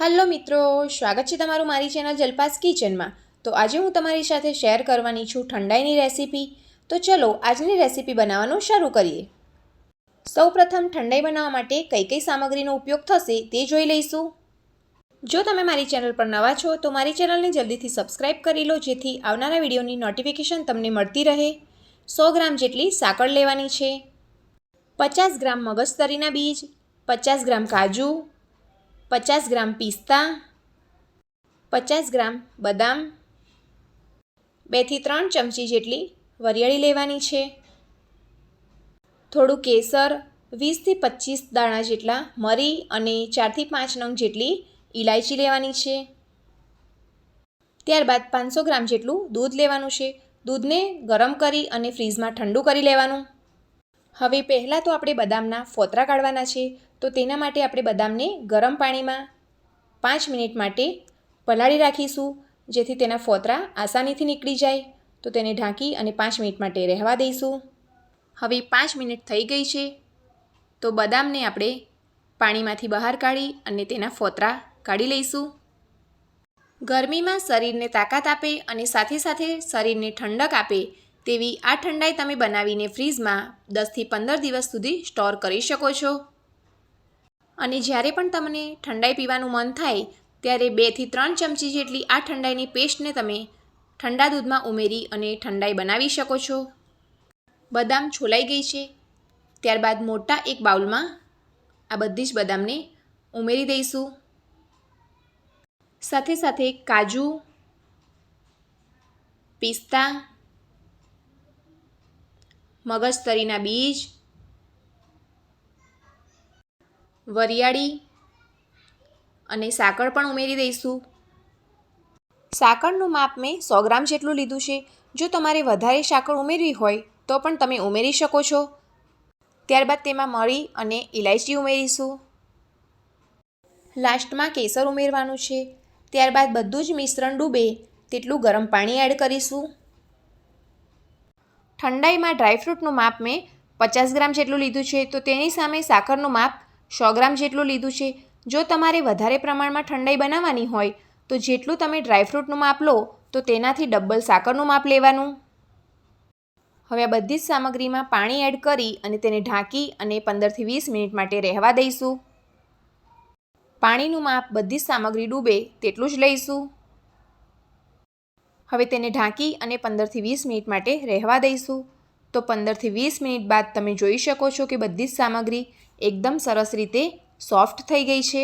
Hello મિત્રો, સ્વાગત છે તમારું મારી ચેનલ જલપાસ કિચનમાં। તો આજે હું તમારી સાથે શેર કરવાની છું ઠંડાઈની રેસીપી। તો ચલો આજની રેસીપી બનાવવાનું શરૂ કરીએ। સૌપ્રથમ ઠંડાઈ બનાવવા માટે કઈ કઈ સામગ્રીનો ઉપયોગ થશે તે જોઈ લઈશું। જો તમે મારી ચેનલ પર નવા છો તો મારી ચેનલને જલ્દીથી સબસ્ક્રાઇબ કરી લો, જેથી આવનારા વિડીયોની નોટિફિકેશન તમને મળતી રહે। 100 ગ્રામ જેટલી સાકર લેવાની છે, 50 ગ્રામ મગજતરીના બીજ, 50 ગ્રામ કાજુ, 50 ગ્રામ પિસ્તા, 50 ગ્રામ બદામ, 2 થી 3 ચમચી જેટલી વરિયાળી લેવાની છે, થોડું કેસર, 20 થી 25 દાણા જેટલા મરી અને 4 થી 5 નંગ જેટલી ઇલાયચી લેવાની છે। ત્યારબાદ 500 ગ્રામ જેટલું દૂધ લેવાનું છે। દૂધને ગરમ કરી અને ફ્રીઝમાં ઠંડુ કરી લેવાનું। હવે પહેલાં તો આપણે બદામના ફોતરા કાઢવાના છે, તો તેના માટે આપણે બદામને ગરમ પાણીમાં 5 મિનિટ માટે પલાળી રાખીશું, જેથી તેના ફોતરા આસાનીથી નીકળી જાય। તો તેને ઢાંકી અને 5 મિનિટ માટે રહેવા દઈશું। હવે 5 મિનિટ થઈ ગઈ છે, તો બદામને આપણે પાણીમાંથી બહાર કાઢી અને તેના ફોતરા કાઢી લઈશું। ગરમીમાં શરીરને તાકાત આપે અને સાથે સાથે શરીરને ઠંડક આપે તેવી આ ઠંડાઈ તમે બનાવીને ફ્રીઝમાં 10 થી 15 દિવસ સુધી સ્ટોર કરી શકો છો। અને જ્યારે પણ તમને ઠંડાઈ પીવાનું મન થાય ત્યારે 2 થી 3 ચમચી જેટલી આ ઠંડાઈની પેસ્ટને તમે ઠંડા દૂધમાં ઉમેરી અને ઠંડાઈ બનાવી શકો છો। બદામ છોલાઈ ગઈ છે, ત્યારબાદ મોટા એક બાઉલમાં આ બધી જ બદામને ઉમેરી દઈશું। સાથે સાથે કાજુ, પિસ્તા, મગજતરીના બીજ, વરિયાળી અને સાકર પણ ઉમેરી દઈશું। સાકરનું માપ મેં 100 ગ્રામ જેટલું લીધું છે। જો તમારે વધારે સાકર ઉમેરવી હોય તો પણ તમે ઉમેરી શકો છો। ત્યારબાદ તેમાં મરી અને ઇલાયચી ઉમેરીશું। લાસ્ટમાં કેસર ઉમેરવાનું છે। ત્યારબાદ બધું જ મિશ્રણ ડૂબે તેટલું ગરમ પાણી એડ કરીશું। ઠંડાઈમાં ડ્રાયફ્રૂટનું માપ મેં 50 ગ્રામ જેટલું લીધું છે, તો તેની સામે સાકરનું માપ 100 ગ્રામ જેટલું લીધું છે। જો તમારે વધારે પ્રમાણમાં ઠંડાઈ બનાવવાની હોય તો જેટલું તમે ડ્રાયફ્રૂટનું માપ લો તો તેનાથી ડબલ સાકરનું માપ લેવાનું। હવે આ બધી જ સામગ્રીમાં પાણી એડ કરી અને તેને ઢાંકી અને 15 થી 20 મિનિટ માટે રહેવા દઈશું। પાણીનું માપ બધી જ સામગ્રી ડૂબે તેટલું જ લઈશું। હવે તેને ઢાંકી અને 15 થી 20 મિનિટ માટે રહેવા દઈશું। તો 15 થી 20 મિનિટ બાદ તમે જોઈ શકો છો કે બધી જ સામગ્રી એકદમ સરસ રીતે સોફ્ટ થઈ ગઈ છે।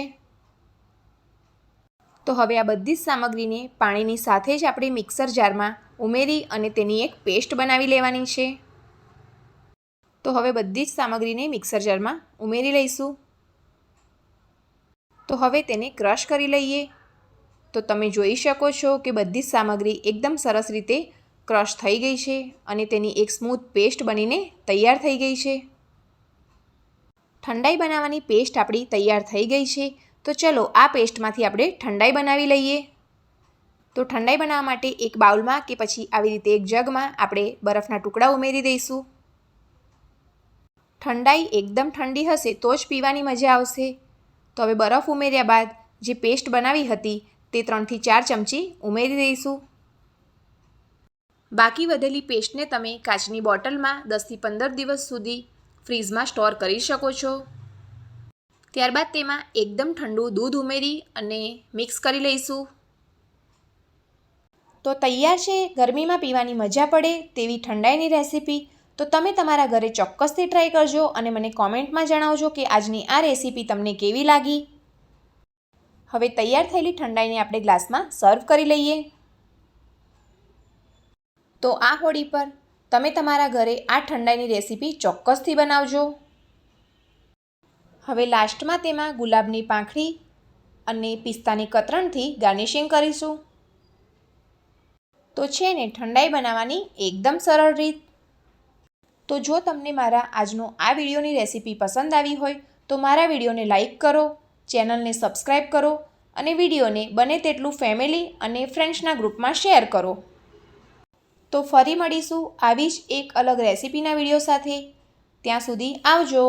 તો હવે આ બધી જ સામગ્રીને પાણીની સાથે જ આપણે મિક્સર જારમાં ઉમેરી અને તેની એક પેસ્ટ બનાવી લેવાની છે। તો હવે બધી જ સામગ્રીને મિક્સર જારમાં ઉમેરી લઈશું। તો હવે તેને ક્રશ કરી લઈએ। તો તમે જોઈ શકો છો કે બધી જ સામગ્રી એકદમ સરસ રીતે ક્રશ થઈ ગઈ છે અને તેની એક સ્મૂથ પેસ્ટ બનીને તૈયાર થઈ ગઈ છે। ઠંડાઈ બનાવવાની પેસ્ટ આપણી તૈયાર થઈ ગઈ છે। તો ચલો આ પેસ્ટમાંથી આપણે ઠંડાઈ બનાવી લઈએ। તો ઠંડાઈ બનાવવા માટે એક બાઉલમાં કે પછી આવી રીતે એક જગમાં આપણે બરફના ટુકડા ઉમેરી દઈશું। ઠંડાઈ એકદમ ઠંડી હશે તો જ પીવાની મજા આવશે। તો હવે બરફ ઉમેર્યા બાદ જે પેસ્ટ બનાવી હતી તે 3 થી 4 ચમચી ઉમેરી દઈશું। બાકી વધેલી પેસ્ટને તમે કાચની બોટલમાં 10 થી 15 દિવસ સુધી ફ્રીઝમાં સ્ટોર કરી શકો છો। ત્યારબાદ તેમાં એકદમ ઠંડુ દૂધ ઉમેરી અને મિક્સ કરી લઈશું। તો તૈયાર છે ગરમીમાં પીવાની મજા પડે તેવી ઠંડાઈની રેસીપી। તો તમે તમારા ઘરે ચોક્કસથી ટ્રાય કરજો અને મને કોમેન્ટમાં જણાવજો કે આજની આ રેસીપી તમને કેવી લાગી। હવે તૈયાર થયેલી ઠંડાઈને આપણે ગ્લાસમાં સર્વ કરી લઈએ। તો આ હોળી પર તમે તમારા ઘરે આ ઠંડાઈની રેસીપી ચોક્કસથી બનાવજો। હવે લાસ્ટમાં તેમાં ગુલાબની પાંખડી અને પિસ્તાની કતરણથી ગાર્નિશિંગ કરીશું। તો છે ને ઠંડાઈ બનાવવાની એકદમ સરળ રીત। તો જો તમને મારા આજનો આ વિડીયોની રેસીપી પસંદ આવી હોય તો મારા વિડીયોને લાઈક કરો, ચેનલને સબસ્ક્રાઈબ કરો અને વિડીયોને બને તેટલું ફેમિલી અને ફ્રેન્ડ્સના ગ્રુપમાં શેર કરો। તો ફરી મળીશું આવી જ એક અલગ રેસીપીના વિડીયો સાથે। ત્યાં સુધી આવજો।